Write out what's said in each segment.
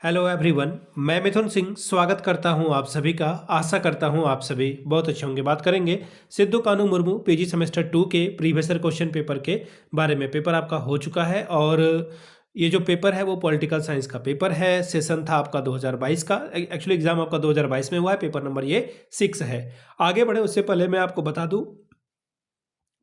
Hello everyone, मैं मिथुन सिंह स्वागत करता हूं आप सभी का। आशा करता हूं आप सभी बहुत अच्छे होंगे। बात करेंगे सिद्धू कानू मुर्मू पीजी सेमेस्टर 2 के प्रीवियस ईयर क्वेश्चन पेपर के बारे में। पेपर आपका हो चुका है और ये जो पेपर है वो पॉलिटिकल साइंस का पेपर है। सेशन था आपका 2022 का। एक्चुअली एग्जाम आपका 2022 में हुआ है। पेपर नंबर ये 6 है। आगे बढ़े उससे पहले मैं आपको बता दूं,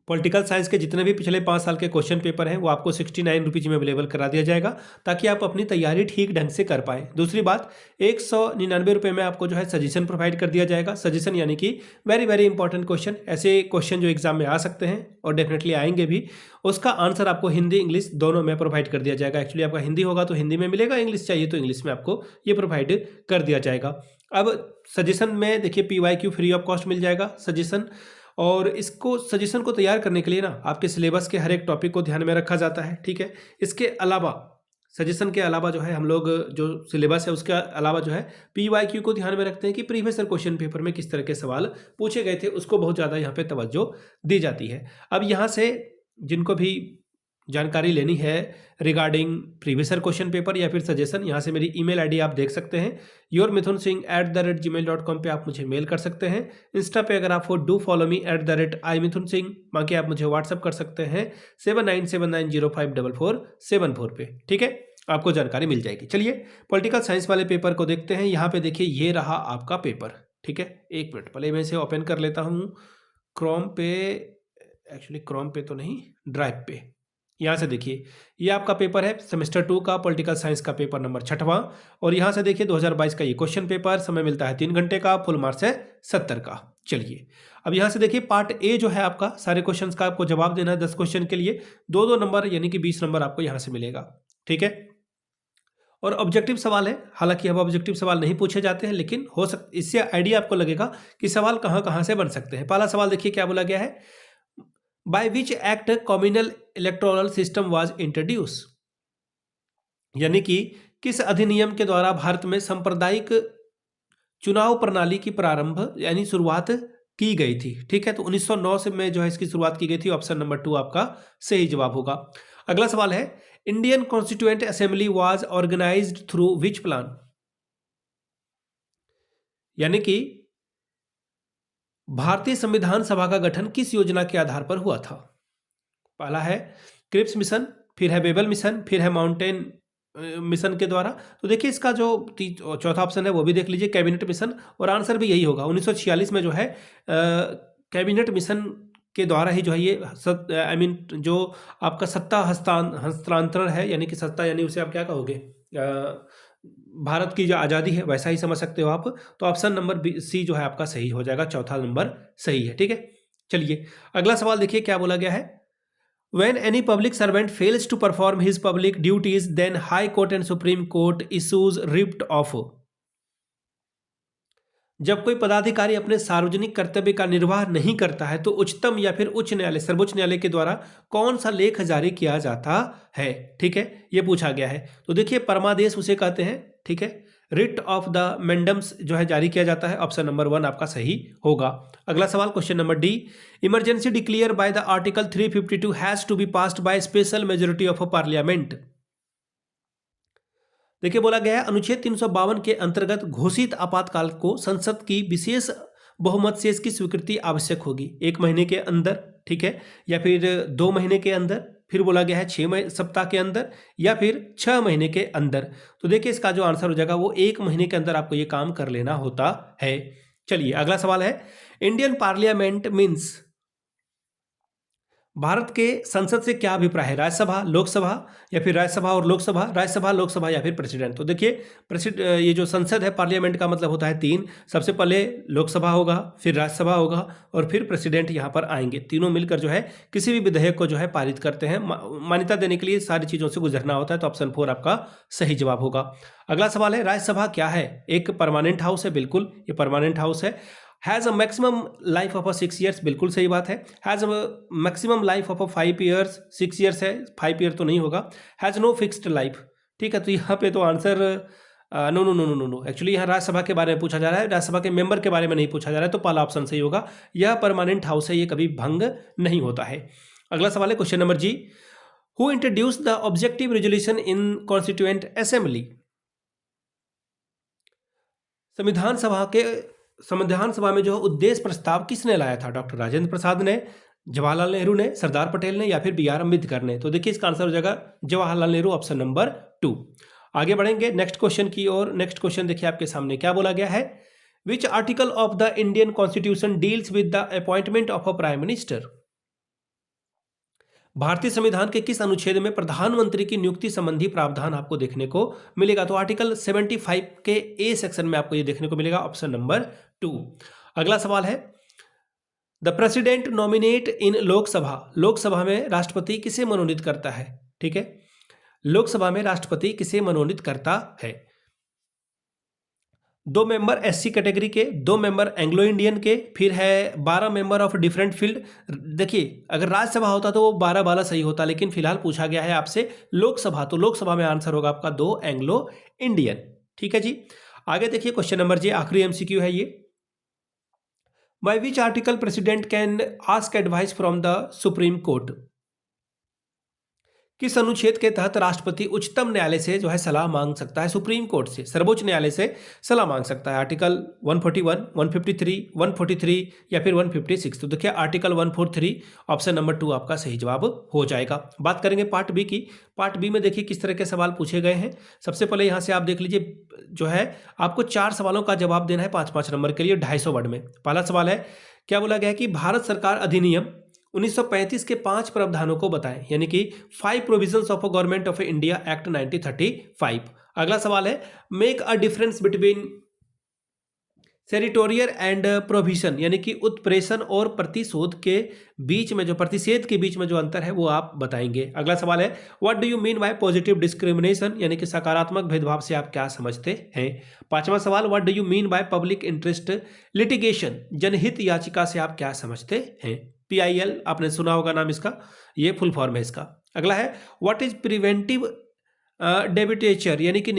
पॉलिटिकल साइंस के जितने भी पिछले 5 साल के क्वेश्चन पेपर हैं वो आपको 69 रुपीज़ में अवेलेबल करा दिया जाएगा, ताकि आप अपनी तैयारी ठीक ढंग से कर पाएँ। दूसरी बात, 199 रुपये में आपको जो है सजेशन प्रोवाइड कर दिया जाएगा। सजेशन यानी कि वेरी वेरी इंपॉर्टेंट क्वेश्चन, ऐसे क्वेश्चन जो एग्जाम में आ सकते हैं और डेफिनेटली आएंगे भी, उसका आंसर आपको हिंदी इंग्लिश दोनों में प्रोवाइड कर दिया जाएगा। एक्चुअली आपका हिंदी होगा तो हिंदी में मिलेगा, इंग्लिश चाहिए तो इंग्लिश में आपको ये प्रोवाइड कर दिया जाएगा। अब सजेशन में देखिए PYQ फ्री ऑफ कॉस्ट मिल जाएगा सजेशन। और इसको सजेशन को तैयार करने के लिए ना आपके सिलेबस के हर एक टॉपिक को ध्यान में रखा जाता है, ठीक है। इसके अलावा सजेशन के अलावा जो है हम लोग जो सिलेबस है उसके अलावा जो है PYQ को ध्यान में रखते हैं कि प्रीवियस ईयर क्वेश्चन पेपर में किस तरह के सवाल पूछे गए थे, उसको बहुत ज़्यादा यहाँ पे तवज्जो दी जाती है। अब यहाँ से जिनको भी जानकारी लेनी है regarding previous year question paper या फिर सजेशन, यहाँ से मेरी ईमेल आईडी आप देख सकते हैं yourmithunsingh@gmail.com पे आप मुझे मेल कर सकते हैं। इंस्टा पे अगर आप हो डू फॉलो मी @imithunsingh, बाकी आप मुझे व्हाट्सअप कर सकते हैं 7979054474 पे, ठीक है। आपको जानकारी मिल जाएगी। चलिए पॉलिटिकल साइंस वाले पेपर को देखते हैं। यहाँ पे देखिए ये रहा आपका पेपर, ठीक है। एक मिनट पहले मैं इसे ओपन कर लेता हूँ क्रोम पे, एक्चुअली क्रोम पे तो नहीं, ड्राइव पे। यहाँ से देखिए ये आपका पेपर है सेमेस्टर 2 का पॉलिटिकल साइंस का पेपर नंबर 6वां। और यहाँ से देखिए 2022 का ये क्वेश्चन पेपर, समय मिलता है 3 घंटे का, फुल मार्क्स है 70 का। चलिए अब यहाँ से देखिए पार्ट ए जो है आपका, सारे क्वेश्चंस का आपको जवाब देना है 10 क्वेश्चन के लिए 2-2 नंबर यानी कि 20 नंबर आपको यहाँ से मिलेगा, ठीक है। और ऑब्जेक्टिव सवाल है, हालांकि अब ऑब्जेक्टिव सवाल नहीं पूछे जाते हैं, लेकिन हो सकता इससे आइडिया आपको लगेगा कि सवाल कहाँ कहाँ से बन सकते हैं। पहला सवाल देखिए क्या बोला गया है, by which act communal electoral system was introduce, यानी कि किस अधिनियम के द्वारा भारत में सांप्रदायिक चुनाव प्रणाली की प्रारंभ यानी शुरुआत की गई थी, ठीक है। तो 1909 से में जो है इसकी शुरुआत की गई थी। ऑप्शन नंबर 2 आपका सही जवाब होगा। अगला सवाल है, Indian constituent assembly was organised through which plan, यानी कि भारतीय संविधान सभा का गठन किस योजना के आधार पर हुआ था। पहला है क्रिप्स मिशन, फिर है बेबल मिशन, फिर है माउंटेन मिशन के द्वारा। तो देखिए इसका जो चौथा ऑप्शन है वो भी देख लीजिए, कैबिनेट मिशन, और आंसर भी यही होगा। 1946 में जो है कैबिनेट मिशन के द्वारा ही जो है ये जो आपका सत्ता हस्तांतरण है, यानी कि सत्ता यानी उसे आप क्या कहोगे, भारत की जो आज़ादी है वैसा ही समझ सकते हो आप। तो ऑप्शन नंबर सी जो है आपका सही हो जाएगा, चौथा नंबर सही है, ठीक है। चलिए अगला सवाल देखिए क्या बोला गया है, When any public servant fails to perform his public duties, then High Court and Supreme Court issues writ of। जब कोई पदाधिकारी अपने सार्वजनिक कर्तव्य का निर्वाह नहीं करता है तो उच्चतम या फिर उच्च न्यायालय, सर्वोच्च न्यायालय के द्वारा कौन सा लेख जारी किया जाता है, ठीक है, ये पूछा गया है। तो देखिए परमादेश उसे कहते हैं, ठीक है। रिट ऑफ द मैंडम्स जो है जारी किया जाता है। ऑप्शन नंबर 1 आपका सही होगा। अगला सवाल question number D, emergency declare by the article 352 has to be passed by special majority of a parliament. देखिए बोला गया है अनुच्छेद 352 के अंतर्गत घोषित आपातकाल को संसद की विशेष बहुमत से इसकी स्वीकृति आवश्यक होगी 1 महीने के अंदर, ठीक है, या फिर 2 महीने के अंदर, फिर बोला गया है 6 सप्ताह के अंदर, या फिर 6 महीने के अंदर। तो देखिए इसका जो आंसर हो जाएगा वो 1 महीने के अंदर आपको ये काम कर लेना होता है। चलिए अगला सवाल है, इंडियन पार्लियामेंट मीन्स, भारत के संसद से क्या अभिप्राय है, राज्यसभा, लोकसभा, या फिर राज्यसभा और लोकसभा, राज्यसभा, लोकसभा या फिर प्रेसिडेंट। तो देखिए ये जो संसद है पार्लियामेंट का मतलब होता है 3, सबसे पहले लोकसभा होगा, फिर राज्यसभा होगा और फिर प्रेसिडेंट यहाँ पर आएंगे। तीनों मिलकर जो है किसी भी विधेयक को जो है पारित करते हैं। मान्यता देने के लिए सारी चीज़ों से गुजरना होता है। तो ऑप्शन 4 आपका सही जवाब होगा। अगला सवाल है, राज्यसभा क्या है, एक परमानेंट हाउस है, बिल्कुल ये परमानेंट हाउस है। Has a maximum life of 6 years, बिल्कुल सही बात है। Has a maximum life of 5 years, 6 years है, 5 ईयर तो नहीं होगा। हैज़ नो फिक्स्ड लाइफ, ठीक है। तो यहाँ पे तो answer no no no no no no, actually यहाँ राज्यसभा के बारे में पूछा जा रहा है, राज्यसभा के मेंबर के बारे में नहीं पूछा जा रहा है। तो पहला ऑप्शन सही होगा, यह परमानेंट हाउस है, ये कभी भंग नहीं होता है। अगला सवाल है question number G, who introduce the objective resolution in constituent assembly. संविधान सभा में जो उद्देश्य प्रस्ताव किसने लाया था? डॉक्टर राजेंद्र प्रसाद ने, जवाहरलाल नेहरू ने, सरदार पटेल ने या फिर बी आर अम्बेडकर ने? तो देखिए इसका आंसर हो जाएगा जवाहरलाल नेहरू, ऑप्शन नंबर 2। आगे बढ़ेंगे नेक्स्ट क्वेश्चन की ओर। नेक्स्ट क्वेश्चन देखिए आपके सामने क्या बोला गया है। Which article of the Indian constitution deals with the appointment of a prime minister? भारतीय संविधान के किस अनुच्छेद में प्रधानमंत्री की नियुक्ति संबंधी प्रावधान आपको देखने को मिलेगा? तो आर्टिकल 75 के ए सेक्शन में आपको ये देखने को मिलेगा, ऑप्शन नंबर 2। अगला सवाल है, द प्रेसिडेंट नॉमिनेट इन लोकसभा, लोकसभा में राष्ट्रपति किसे मनोनीत करता है? ठीक है, लोकसभा में राष्ट्रपति किसे मनोनीत करता है? 2 मेंबर एससी कैटेगरी के, 2 मेंबर एंग्लो इंडियन के, फिर है 12 मेंबर ऑफ डिफरेंट फील्ड। देखिए अगर राज्यसभा होता तो वो 12 सही होता, लेकिन फिलहाल पूछा गया है आपसे लोकसभा, तो लोकसभा में आंसर होगा आपका 2 एंग्लो इंडियन। ठीक है जी, आगे देखिए क्वेश्चन नंबर जी, आखिरी एमसीक्यू है ये। By which article president can ask advice from the supreme court? किस अनुच्छेद के तहत राष्ट्रपति उच्चतम न्यायालय से जो है सलाह मांग सकता है? सुप्रीम कोर्ट से, सर्वोच्च न्यायालय से सलाह मांग सकता है। आर्टिकल 141, 153, 143 या फिर 156? तो देखिए आर्टिकल 143, ऑप्शन नंबर 2 आपका सही जवाब हो जाएगा। बात करेंगे पार्ट बी की। पार्ट बी में देखिए किस तरह के सवाल पूछे गए हैं। सबसे पहले यहाँ से आप देख लीजिए, जो है आपको 4 सवालों का जवाब देना है 5-5 नंबर के लिए 250 वर्ड में। पहला सवाल है, क्या बोला गया है कि भारत सरकार अधिनियम 1935 के 5 प्रावधानों को बताएं, यानी कि 5 provisions of government of India act 1935। अगला सवाल है, make a difference between territorial and provision, यानी कि उत्प्रेषण और प्रतिशोध के बीच में, जो प्रतिषेध के बीच में जो अंतर है वो आप बताएंगे। अगला सवाल है, what do you mean bye positive discrimination, यानी कि सकारात्मक भेदभाव से आप क्या समझते हैं? 5वां सवाल, what do you mean by public interest litigation, जनहित याचिका से आप क्या समझते हैं? PIL आपने सुना होगा नाम इसका, ये फुल फॉर्म है इसका। अगला है, व्हाट इज प्रिवेंटिव डेबिटेचर, यानी कि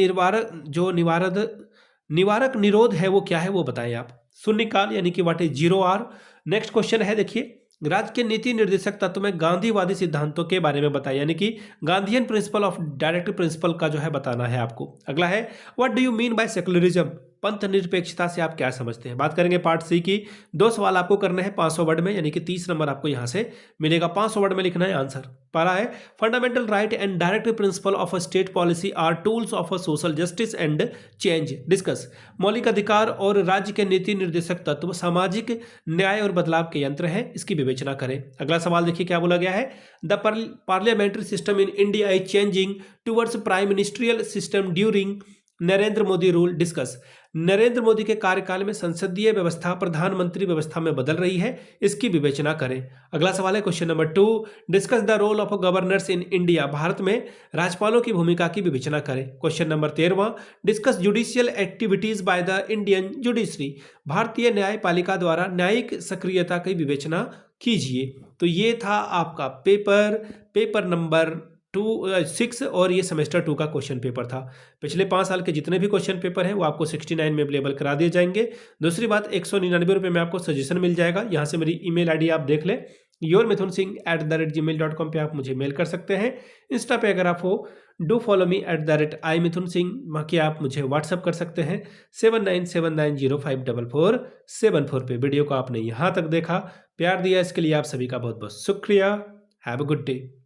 निवारक निरोध है वो क्या है वो बताएं आप। शून्यकाल, यानी कि what is 0R। Next question है देखिए, राज्य के नीति निर्देशक तत्व में गांधीवादी सिद्धांतों के बारे में बताएं, यानी कि Gandhian principle of direct principle का जो है बताना है आपको। अगला है, what do you mean by secularism, पंथ निरपेक्षता से आप क्या समझते हैं? बात करेंगे पार्ट सी की। 2 सवाल आपको करने हैं 500 वर्ड में, यानी कि 30 नंबर आपको यहां से मिलेगा। 500 वर्ड में लिखना है आंसर। पहला है, fundamental right and direct principle of a state policy are tools of a social justice and change, discuss. मौलिक अधिकार और राज्य के नीति निर्देशक तत्व सामाजिक न्याय और बदलाव के यंत्र हैं, इसकी विवेचना करें। अगला सवाल देखिए क्या बोला गया है, the parliamentary system in India is changing towards prime ministerial system during Narendra Modi rule, discuss. Narendra Modi के कार्यकाल में संसदीय व्यवस्था प्रधानमंत्री व्यवस्था में बदल रही है, इसकी विवेचना करें। अगला सवाल है question number 2, discuss the role of governors in India, भारत में राज्यपालों की भूमिका की विवेचना करें। Question number 13, discuss judicial activities by the Indian judiciary, भारतीय न्यायपालिका द्वारा न्यायिक सक्रियता की विवेचना कीजिए। तो ये था आपका पेपर नंबर 6 और ये सेमेस्टर 2 का क्वेश्चन पेपर था। पिछले 5 साल के जितने भी क्वेश्चन पेपर हैं वो आपको 69 में अवेलेबल करा दिए जाएंगे। दूसरी बात, 199 रुपये में आपको सजेशन मिल जाएगा। यहाँ से मेरी ईमेल आईडी आप देख लें, yourmithunsingh@gmail.com पे आप मुझे मेल कर सकते हैं। इंस्टा पे अगर आप हो, डू फॉलो मी @imithunsingh, बाकी आप मुझे व्हाट्सअप कर सकते हैं 7979054474 पे। वीडियो को आपने यहाँ तक देखा, प्यार दिया, इसके लिए आप सभी का बहुत बहुत शुक्रिया। Have a good day.